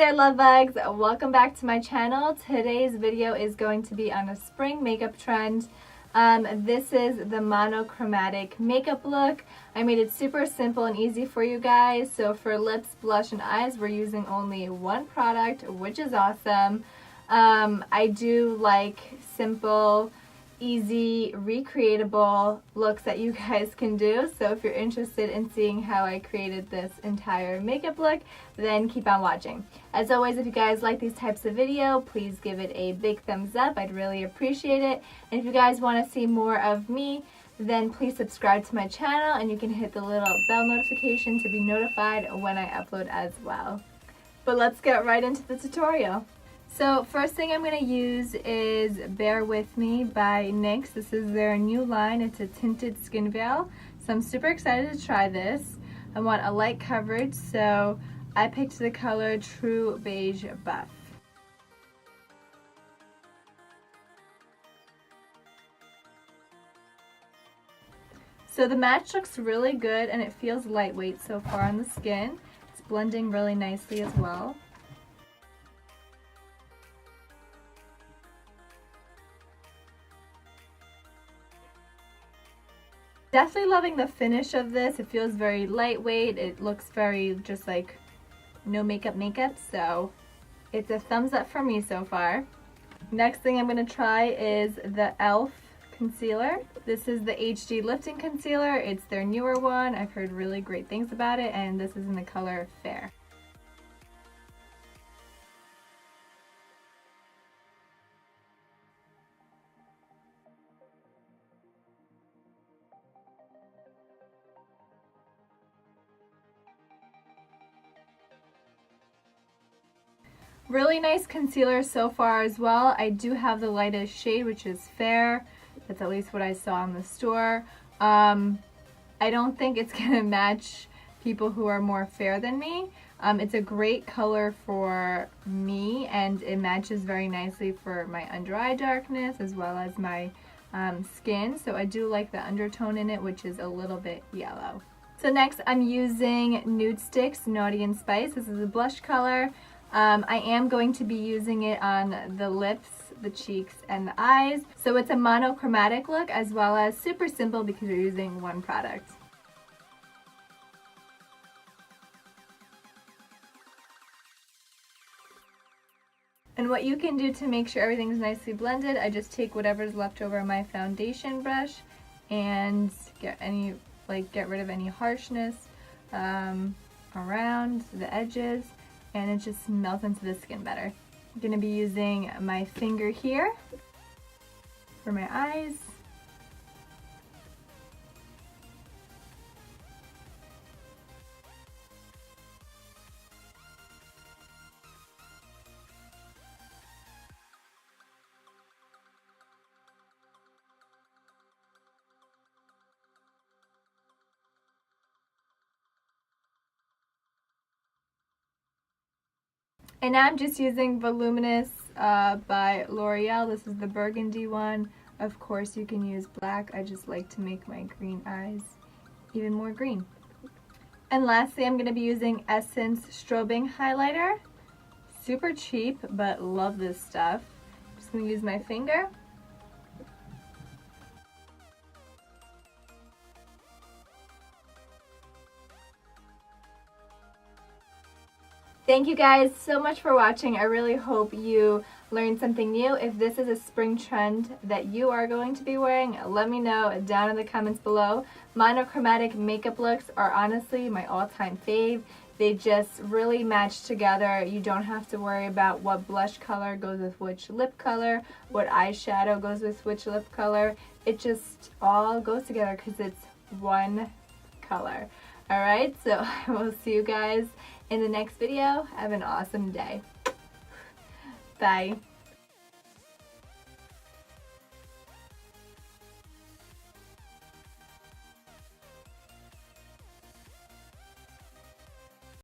there, love bugs. Welcome back to my channel. Today's video is going to be on a spring makeup trend. This is the monochromatic makeup look. I made it super simple and easy for you guys. So for lips, blush, and eyes, we're using only one product, which is awesome. I do like simple, easy, recreatable looks that you guys can do. So if you're interested in seeing how I created this entire makeup look, then keep on watching. As always, if you guys like these types of video, please give it a big thumbs up. I'd really appreciate it. And if you guys want to see more of me, then please subscribe to my channel and you can hit the little bell notification to be notified when I upload as well. But let's get right into the tutorial. So first thing I'm going to use is Bear With Me by NYX. This is their new line. It's a tinted skin veil. So I'm super excited to try this. I want a light coverage, so I picked the color True Beige Buff. So the match looks really good and it feels lightweight so far on the skin. It's blending really nicely as well. Definitely loving the finish of this. It feels very lightweight. It looks very just like no makeup, so it's a thumbs up for me so far. Next thing I'm going to try is the e.l.f. concealer. This is the HD Lifting Concealer. It's their newer one. I've heard really great things about it, and this is in the color Fair. Really nice concealer so far as well. I do have the lightest shade, which is Fair. That's at least what I saw in the store. I don't think it's gonna match people who are more fair than me. It's a great color for me and it matches very nicely for my under eye darkness as well as my skin. So I do like the undertone in it, which is a little bit yellow. So next I'm using Nude Sticks Naughty and Spice. This is a blush color. I am going to be using it on the lips, the cheeks, and the eyes. So it's a monochromatic look as well as super simple because you're using one product. And what you can do to make sure everything's nicely blended, I just take whatever's left over my foundation brush and get rid of any harshness around the edges. And it just melts into the skin better. I'm going to be using my finger here for my eyes. And now I'm just using Voluminous by L'Oreal. This is the burgundy one. Of course you can use black. I just like to make my green eyes even more green. And lastly I'm going to be using Essence Strobing Highlighter. Super cheap, but love this stuff. Just going to use my finger. Thank you guys so much for watching. I really hope you learned something new. If this is a spring trend that you are going to be wearing, let me know down in the comments below. Monochromatic makeup looks are honestly my all-time fave. They just really match together. You don't have to worry about what blush color goes with which lip color, what eyeshadow goes with which lip color. It just all goes together because it's one color. Alright, so I will see you guys in the next video. Have an awesome day. Bye.